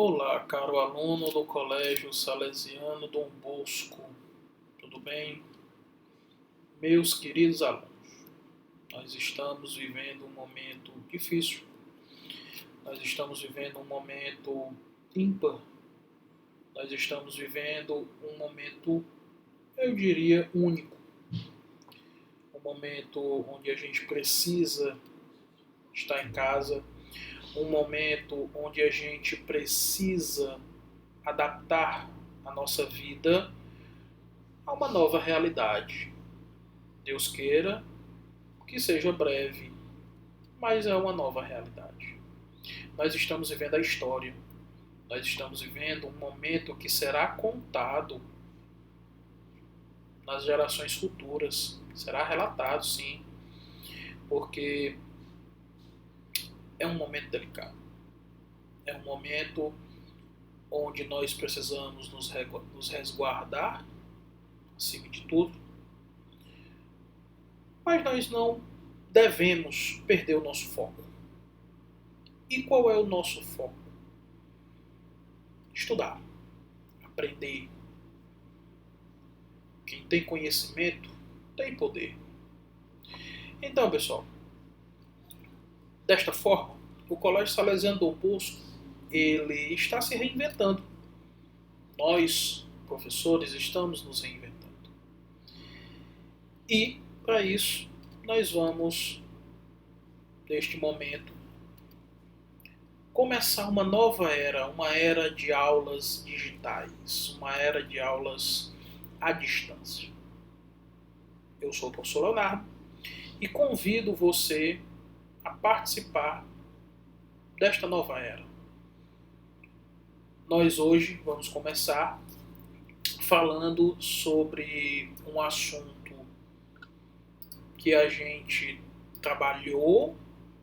Olá, caro aluno do Colégio Salesiano Dom Bosco, tudo bem? Meus queridos alunos, nós estamos vivendo um momento difícil, nós estamos vivendo um momento ímpar, nós estamos vivendo um momento, eu diria, único, um momento onde a gente precisa estar em casa, um momento onde a gente precisa adaptar a nossa vida a uma nova realidade. Deus queira que seja breve, mas é uma nova realidade. Nós estamos vivendo a história, nós estamos vivendo um momento que será contado nas gerações futuras, será relatado sim, porque é um momento delicado, é um momento onde nós precisamos nos resguardar, acima de tudo, mas nós não devemos perder o nosso foco. E qual é o nosso foco? Estudar, aprender. Quem tem conhecimento tem poder. Então, pessoal, desta forma, o Colégio Salesiano Dom Bosco ele está se reinventando. Nós, professores, estamos nos reinventando. E, para isso, nós vamos, neste momento, começar uma nova era, uma era de aulas digitais, uma era de aulas à distância. Eu sou o professor Leonardo e convido você a participar desta nova era. Nós hoje vamos começar falando sobre um assunto que a gente trabalhou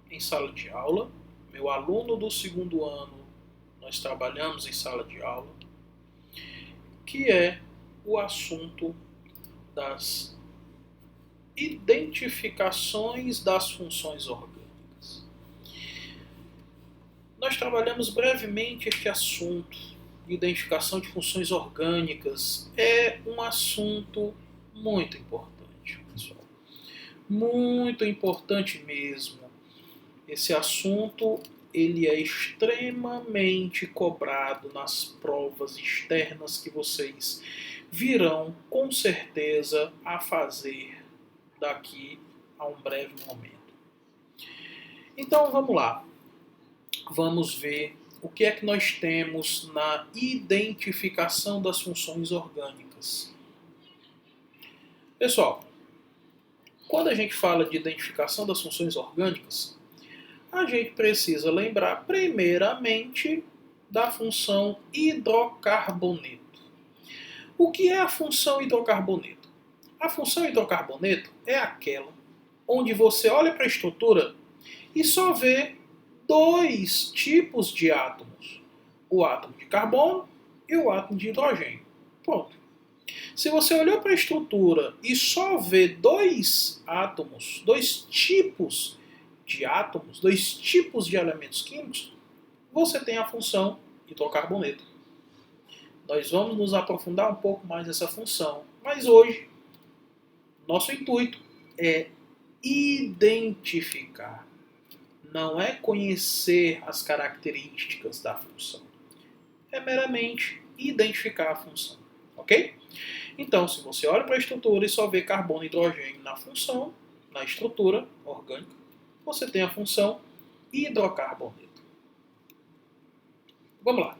em sala de aula. Meu aluno do segundo ano, nós trabalhamos em sala de aula, que é o assunto das identificações das funções orgânicas. Nós trabalhamos brevemente este assunto de identificação de funções orgânicas. É um assunto muito importante, pessoal. Muito importante mesmo. Esse assunto ele é extremamente cobrado nas provas externas que vocês virão com certeza a fazer daqui a um breve momento. Então vamos lá. Vamos ver o que é que nós temos na identificação das funções orgânicas. Pessoal, quando a gente fala de identificação das funções orgânicas, a gente precisa lembrar primeiramente da função hidrocarboneto. O que é a função hidrocarboneto? A função hidrocarboneto é aquela onde você olha para a estrutura e só vê dois tipos de átomos. O átomo de carbono e o átomo de hidrogênio. Pronto. Se você olhou para a estrutura e só vê dois átomos, dois tipos de átomos, dois tipos de elementos químicos, você tem a função hidrocarboneto. Nós vamos nos aprofundar um pouco mais nessa função, mas hoje nosso intuito é identificar, não é conhecer as características da função, é meramente identificar a função, ok? Então, se você olha para a estrutura e só vê carbono e hidrogênio na função, na estrutura orgânica, você tem a função hidrocarboneto. Vamos lá.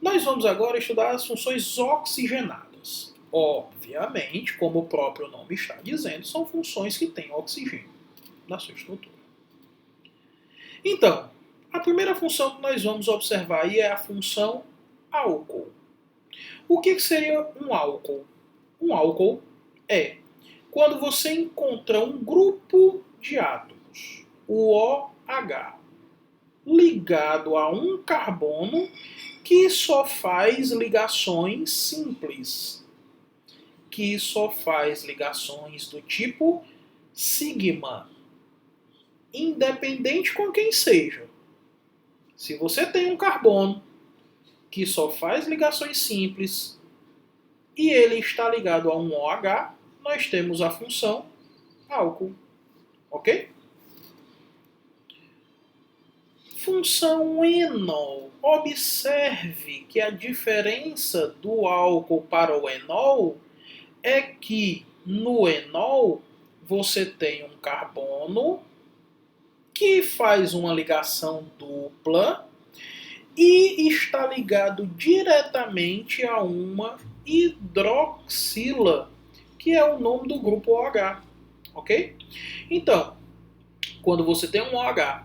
Nós vamos agora estudar as funções oxigenadas. Obviamente, como o próprio nome está dizendo, são funções que têm oxigênio na sua estrutura. Então, a primeira função que nós vamos observar aí é a função álcool. O que seria um álcool? Um álcool é quando você encontra um grupo de átomos, o OH, ligado a um carbono que só faz ligações simples, que só faz ligações do tipo sigma, independente com quem seja. Se você tem um carbono que só faz ligações simples e ele está ligado a um OH, nós temos a função álcool, ok? Função enol. Observe que a diferença do álcool para o enol é que no enol você tem um carbono que faz uma ligação dupla e está ligado diretamente a uma hidroxila, que é o nome do grupo OH, ok? Então, quando você tem um OH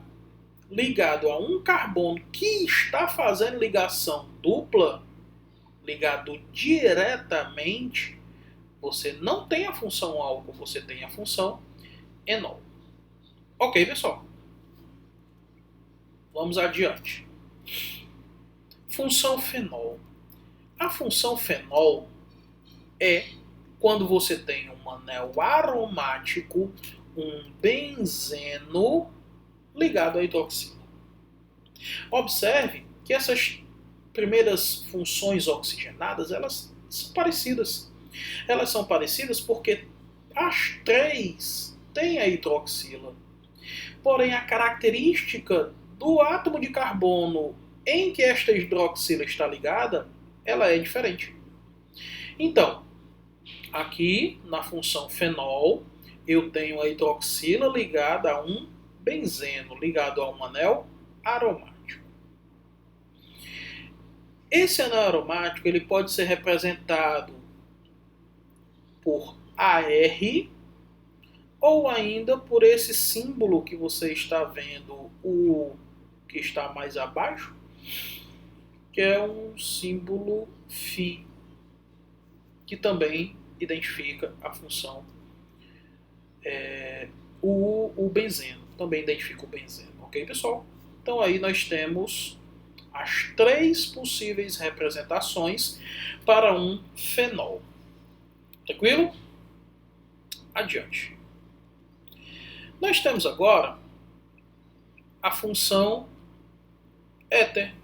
ligado a um carbono que está fazendo ligação dupla, ligado diretamente, você não tem a função álcool, você tem a função enol. Ok, pessoal? Vamos adiante. Função fenol. A função fenol é quando você tem um anel aromático, um benzeno ligado à hidroxila. Observe que essas primeiras funções oxigenadas, elas são parecidas. Elas são parecidas porque as três têm a hidroxila. Porém, a característica do átomo de carbono em que esta hidroxila está ligada, ela é diferente. Então, aqui na função fenol, eu tenho a hidroxila ligada a um benzeno, ligado a um anel aromático. Esse anel aromático ele pode ser representado por AR ou ainda por esse símbolo que você está vendo, o que está mais abaixo, que é um símbolo Φ, que também identifica a função o benzeno, também identifica o benzeno, ok, pessoal? Então aí nós temos as três possíveis representações para um fenol. Tranquilo? Adiante. Nós temos agora a função éter.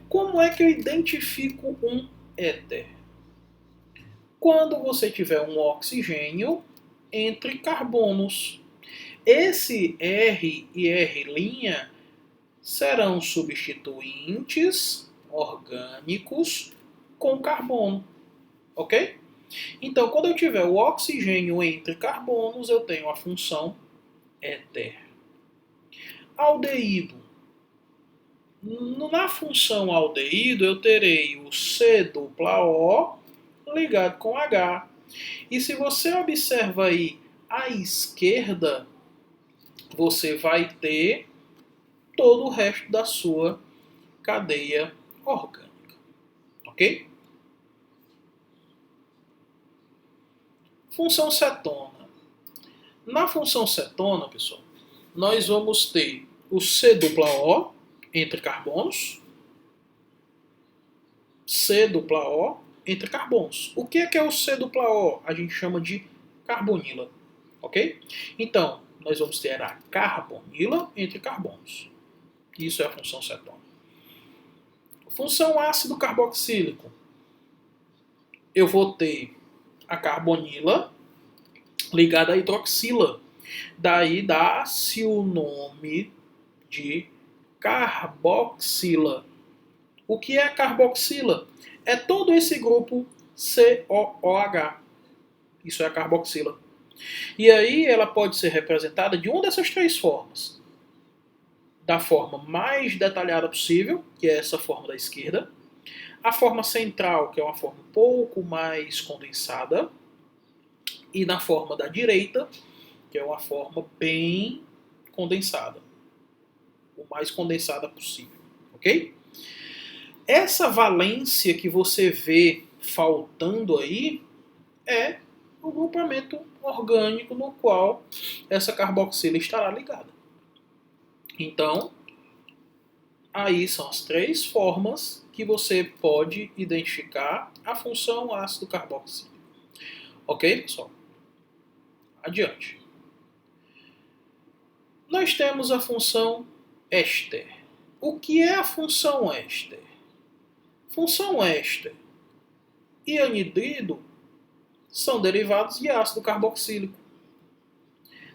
Como é que eu identifico um éter? Quando você tiver um oxigênio entre carbonos. Esse R e R' serão substituintes orgânicos com carbono, ok? Então, quando eu tiver o oxigênio entre carbonos, eu tenho a função éter. Aldeído. Na função aldeído, eu terei o C-O ligado com H. E se você observa aí à esquerda, você vai ter todo o resto da sua cadeia orgânica. Ok? Função cetona. Na função cetona, pessoal, nós vamos ter o C-O entre carbonos. C-O entre carbonos. O que é o C-O? A gente chama de carbonila. Ok? Então, nós vamos ter a carbonila entre carbonos. Isso é a função cetona. Função ácido carboxílico. Eu vou ter a carbonila ligada à hidroxila. Daí dá-se o nome de carboxila. O que é carboxila? É todo esse grupo COOH. Isso é a carboxila. E aí ela pode ser representada de uma dessas três formas. Da forma mais detalhada possível, que é essa forma da esquerda. A forma central, que é uma forma um pouco mais condensada. E na forma da direita, que é uma forma bem condensada. O mais condensada possível. Ok? Essa valência que você vê faltando aí é o grupamento orgânico no qual essa carboxila estará ligada. Então, aí são as três formas que você pode identificar a função ácido carboxílico. Ok, pessoal? Adiante. nós temos a função éster. O que é a função éster? Função éster e anidrido são derivados de ácido carboxílico.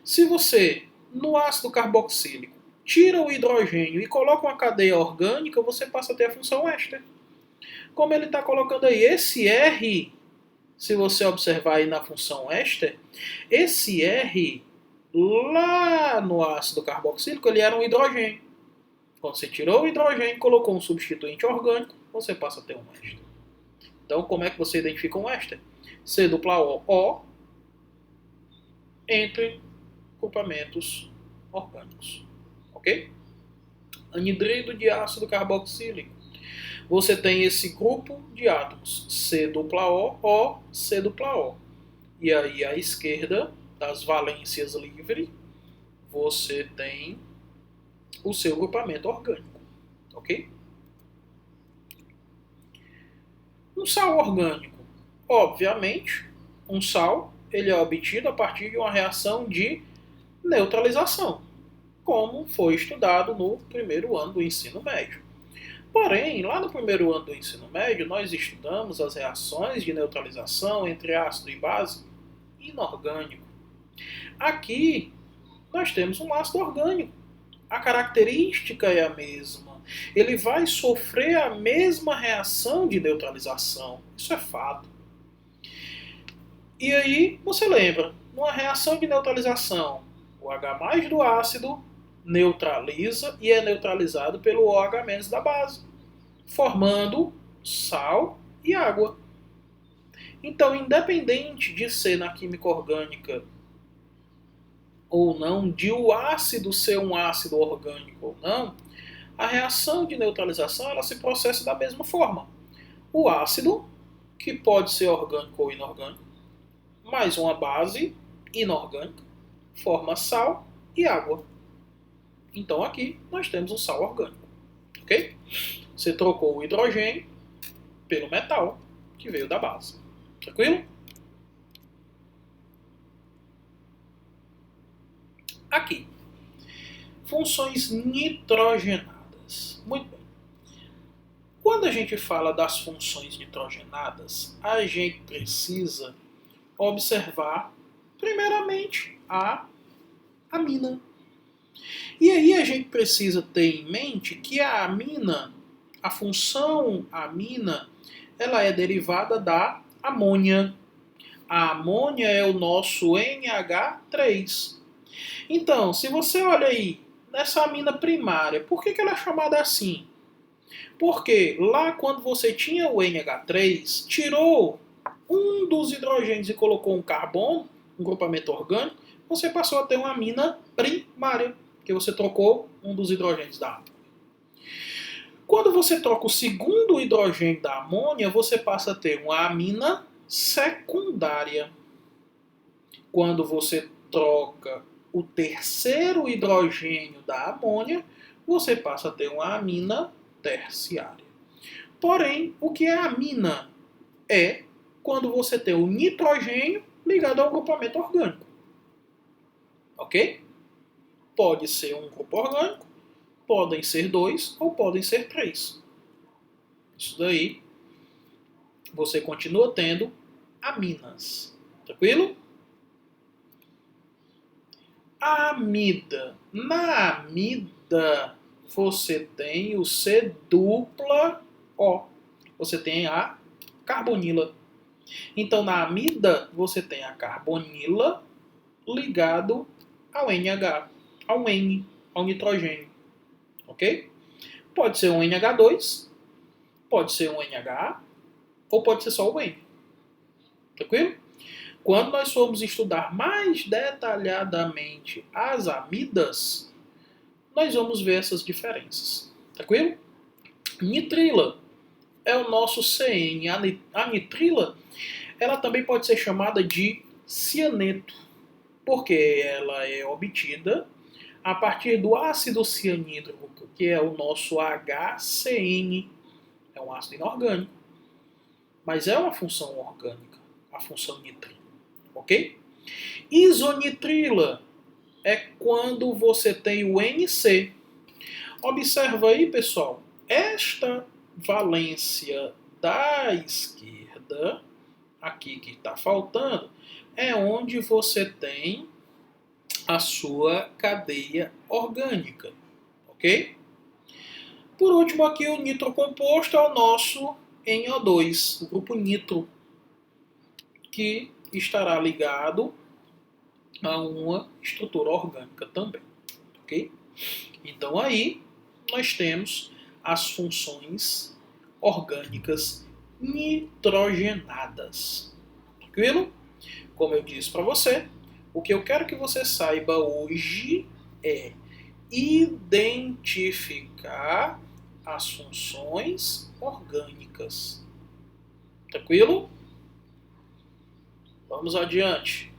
Se você, no ácido carboxílico, tira o hidrogênio e coloca uma cadeia orgânica, você passa a ter a função éster. Como ele está colocando aí, esse R, se você observar aí na função éster, esse R, lá no ácido carboxílico, ele era um hidrogênio. Quando você tirou o hidrogênio e colocou um substituinte orgânico, você passa a ter um éster. Então, como é que você identifica um éster? C dupla O entre grupamentos orgânicos. Ok? Anidrido de ácido carboxílico. Você tem esse grupo de átomos, C dupla O, C dupla O. E aí, à esquerda das valências livres, você tem o seu grupamento orgânico. Ok? Um sal orgânico. Obviamente, um sal ele é obtido a partir de uma reação de neutralização, como foi estudado no primeiro ano do ensino médio. Porém, lá no primeiro ano do ensino médio, nós estudamos as reações de neutralização entre ácido e base inorgânico. Aqui, nós temos um ácido orgânico. A característica é a mesma. Ele vai sofrer a mesma reação de neutralização. Isso é fato. E aí, você lembra, numa reação de neutralização, o H- do ácido neutraliza e é neutralizado pelo OH- da base, formando sal e água. Então, independente de ser na química orgânica ou não, de o ácido ser um ácido orgânico ou não, a reação de neutralização ela se processa da mesma forma. O ácido, que pode ser orgânico ou inorgânico, mais uma base inorgânica, forma sal e água. Então aqui nós temos um sal orgânico. Ok? Você trocou o hidrogênio pelo metal, que veio da base. Tranquilo? Aqui. Funções nitrogenadas. Muito bem. Quando a gente fala das funções nitrogenadas, a gente precisa observar, primeiramente, a amina. E aí a gente precisa ter em mente que a amina, a função amina, ela é derivada da amônia. A amônia é o nosso NH3. Então, se você olha aí, nessa amina primária, por que ela é chamada assim? Porque lá quando você tinha o NH3, tirou um dos hidrogênios e colocou um carbono, um grupamento orgânico, você passou a ter uma amina primária, porque você trocou um dos hidrogênios da amônia. Quando você troca o segundo hidrogênio da amônia, você passa a ter uma amina secundária. Quando você troca o terceiro hidrogênio da amônia, você passa a ter uma amina terciária. Porém, o que é amina? É quando você tem o nitrogênio ligado ao grupamento orgânico. Ok? Pode ser um grupo orgânico, podem ser 2 ou podem ser 3. Isso daí, você continua tendo aminas. Tranquilo? A amida. Na amida, você tem o C dupla O. Você tem a carbonila. Então, na amida, você tem a carbonila ligado ao NH, ao N, ao nitrogênio. Ok? Pode ser um NH2, pode ser um NH, ou pode ser só o N. Tranquilo? Quando nós formos estudar mais detalhadamente as amidas, nós vamos ver essas diferenças. Tranquilo? Nitrila é o nosso CN. A nitrila, ela também pode ser chamada de cianeto, porque ela é obtida a partir do ácido cianídrico, que é o nosso HCN. É um ácido inorgânico, mas é uma função orgânica, a função nitrila. Ok? Isonitrila é quando você tem o NC. Observa aí, pessoal, esta valência da esquerda, aqui que está faltando, é onde você tem a sua cadeia orgânica, ok? Por último aqui, o nitrocomposto é o nosso NO2, o grupo nitro, que estará ligado a uma estrutura orgânica também, ok? Então aí nós temos as funções orgânicas nitrogenadas, tranquilo? Como eu disse para você, o que eu quero que você saiba hoje é identificar as funções orgânicas. Tranquilo? Vamos adiante.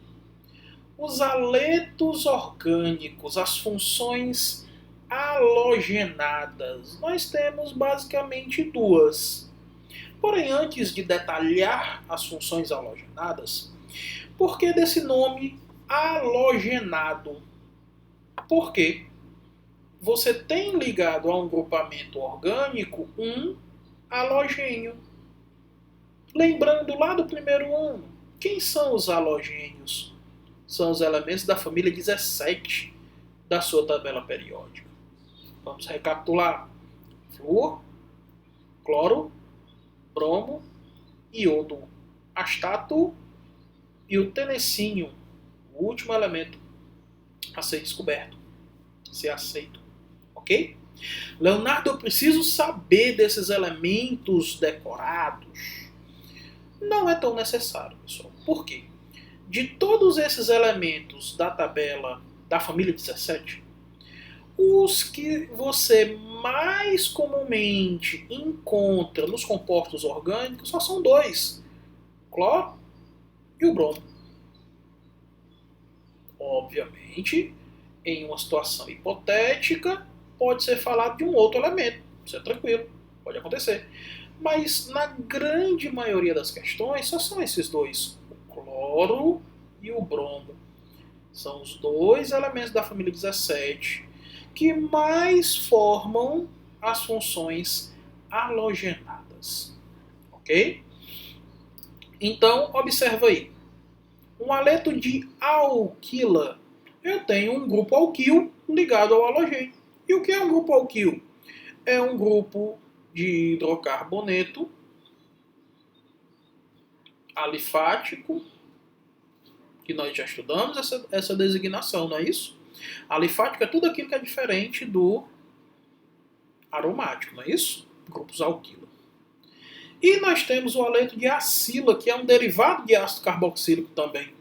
Os aletos orgânicos, as funções halogenadas, nós temos basicamente duas. Porém, antes de detalhar as funções halogenadas, por que desse nome halogenado? Porque você tem ligado a um grupamento orgânico um halogênio. Lembrando lá do primeiro ano, quem são os halogênios? São os elementos da família 17 da sua tabela periódica. Vamos recapitular: flúor, cloro, bromo, iodo, astato e o tenecínio, o último elemento a ser descoberto, a ser aceito. Ok? Leonardo, eu preciso saber desses elementos decorados. Não é tão necessário, pessoal. Por quê? De todos esses elementos da tabela da família 17, os que você mais comumente encontra nos compostos orgânicos só são dois: cloro e o bromo. Obviamente, em uma situação hipotética, pode ser falado de um outro elemento. Isso é tranquilo, pode acontecer. Mas na grande maioria das questões, só são esses dois: o cloro e o bromo. São os dois elementos da família 17 que mais formam as funções halogenadas. Ok? Então, observa aí. Um aleto de alquila, eu tenho um grupo alquil ligado ao halogênio. E o que é um grupo alquil? É um grupo de hidrocarboneto alifático, que nós já estudamos essa designação, não é isso? Alifático é tudo aquilo que é diferente do aromático, não é isso? Grupos alquila. E nós temos o aleto de acila, que é um derivado de ácido carboxílico também.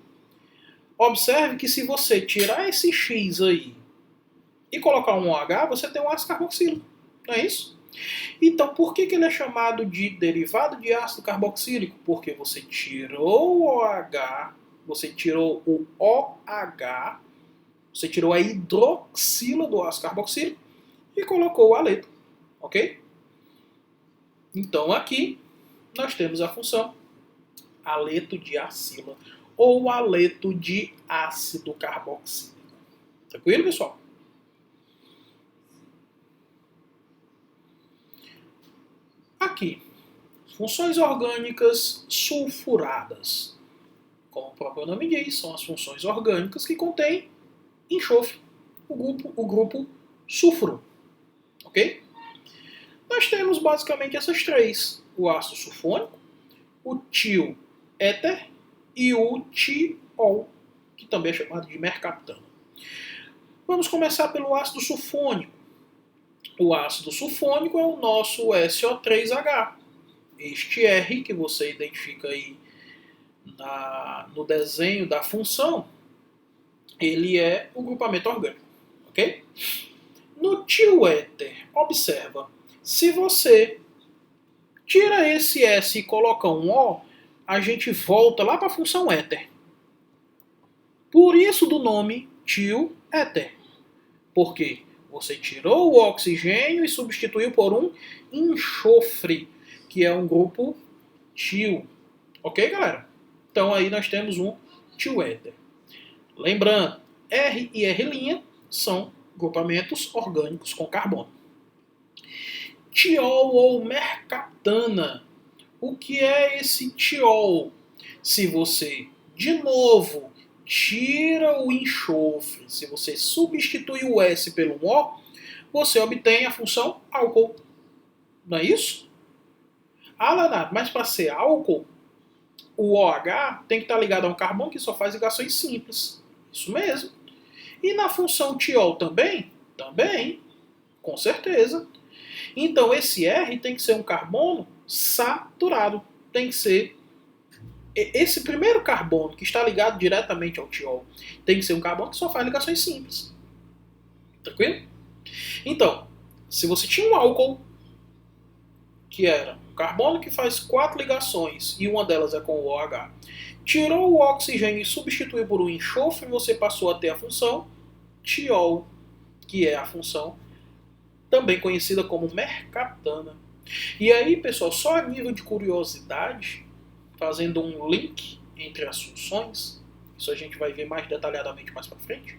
Observe que se você tirar esse X aí e colocar um OH, você tem um ácido carboxílico, não é isso? Então, por que ele é chamado de derivado de ácido carboxílico? Porque você tirou o OH, você tirou o OH, você tirou a hidroxila do ácido carboxílico e colocou o aleto, ok? Então, aqui nós temos a função aleto de acila ou aleto de ácido carboxílico. Tranquilo, pessoal? Aqui, funções orgânicas sulfuradas. Como o próprio nome diz, são as funções orgânicas que contêm enxofre, o grupo sulfuro. Ok? Nós temos basicamente essas três: o ácido sulfônico, o tioéter e o tiol, que também é chamado de mercaptano. Vamos começar pelo ácido sulfônico. O ácido sulfônico é o nosso SO3H. Este R que você identifica aí no desenho da função, ele é o grupamento orgânico, ok? No tioéter, observa, se você tira esse S e coloca um O, a gente volta lá para a função éter. Por isso do nome tioéter. Porque você tirou o oxigênio e substituiu por um enxofre, que é um grupo tio. Ok, galera? Então aí nós temos um tioéter. Lembrando, R e R' são grupamentos orgânicos com carbono. Tiol ou mercaptana. O que é esse tiol? Se você, de novo, tira o enxofre, se você substitui o S pelo O, você obtém a função álcool. Não é isso? Ah, Leonardo, mas para ser álcool, o OH tem que estar ligado a um carbono que só faz ligações simples. Isso mesmo. E na função tiol também? Também, com certeza. Então esse R tem que ser um carbono saturado. Tem que ser esse primeiro carbono que está ligado diretamente ao tiol. Tem que ser um carbono que só faz ligações simples. Tranquilo? Então, se você tinha um álcool que era um carbono que faz 4 ligações e uma delas é com o OH, tirou o oxigênio e substituiu por um enxofre, você passou a ter a função tiol, que é a função também conhecida como mercaptana. E aí, pessoal, só a nível de curiosidade, fazendo um link entre as funções, isso a gente vai ver mais detalhadamente mais para frente.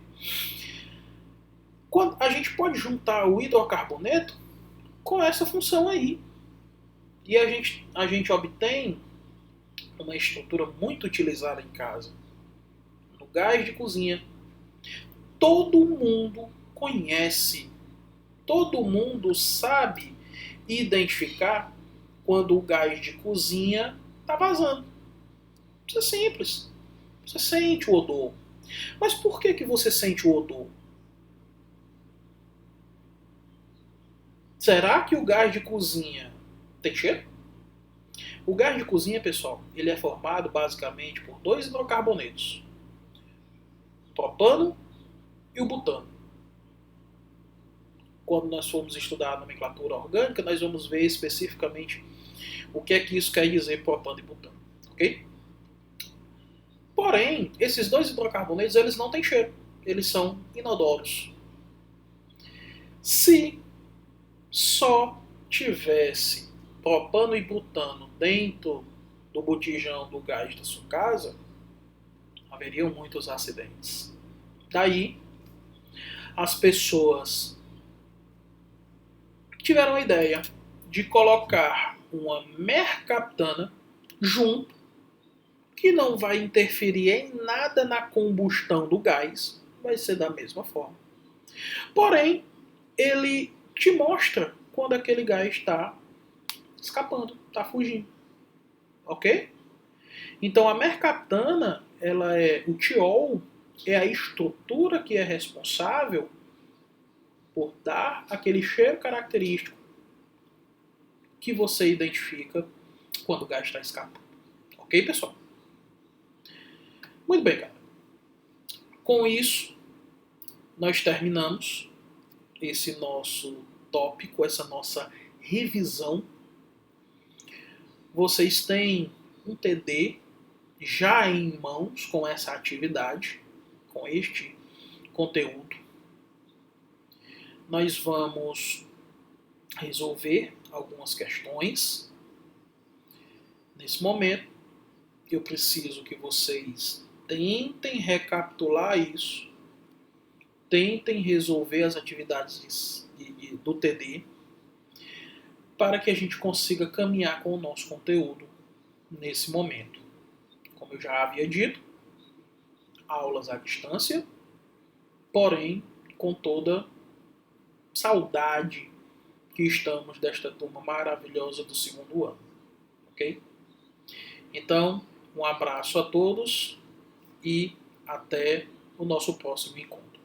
Quando a gente pode juntar o hidrocarboneto com essa função aí. E a gente obtém uma estrutura muito utilizada em casa. No gás de cozinha. Todo mundo conhece, todo mundo sabe identificar quando o gás de cozinha está vazando. Isso é simples. Você sente o odor. Mas por que você sente o odor? Será que o gás de cozinha tem cheiro? O gás de cozinha, pessoal, ele é formado basicamente por 2 hidrocarbonetos. O propano e o butano. Quando nós formos estudar a nomenclatura orgânica, nós vamos ver especificamente o que é que isso quer dizer propano e butano. Ok? Porém, esses 2 hidrocarbonetos eles não têm cheiro. Eles são inodoros. Se só tivesse propano e butano dentro do botijão do gás da sua casa, haveriam muitos acidentes. Daí, as pessoas tiveram a ideia de colocar uma mercaptana junto, que não vai interferir em nada na combustão do gás, vai ser da mesma forma. Porém, ele te mostra quando aquele gás está escapando, está fugindo. Ok? Então a mercaptana, o tiol, é a estrutura que é responsável por dar aquele cheiro característico que você identifica quando o gás está escapando. Ok, pessoal? Muito bem, cara. Com isso, nós terminamos esse nosso tópico, essa nossa revisão. Vocês têm um TD já em mãos com essa atividade, com este conteúdo. Nós vamos resolver algumas questões. Nesse momento, eu preciso que vocês tentem recapitular isso, tentem resolver as atividades do TD, para que a gente consiga caminhar com o nosso conteúdo nesse momento. Como eu já havia dito, aulas à distância, porém com toda saudade que estamos desta turma maravilhosa do 2º ano. Ok? Então, um abraço a todos e até o nosso próximo encontro.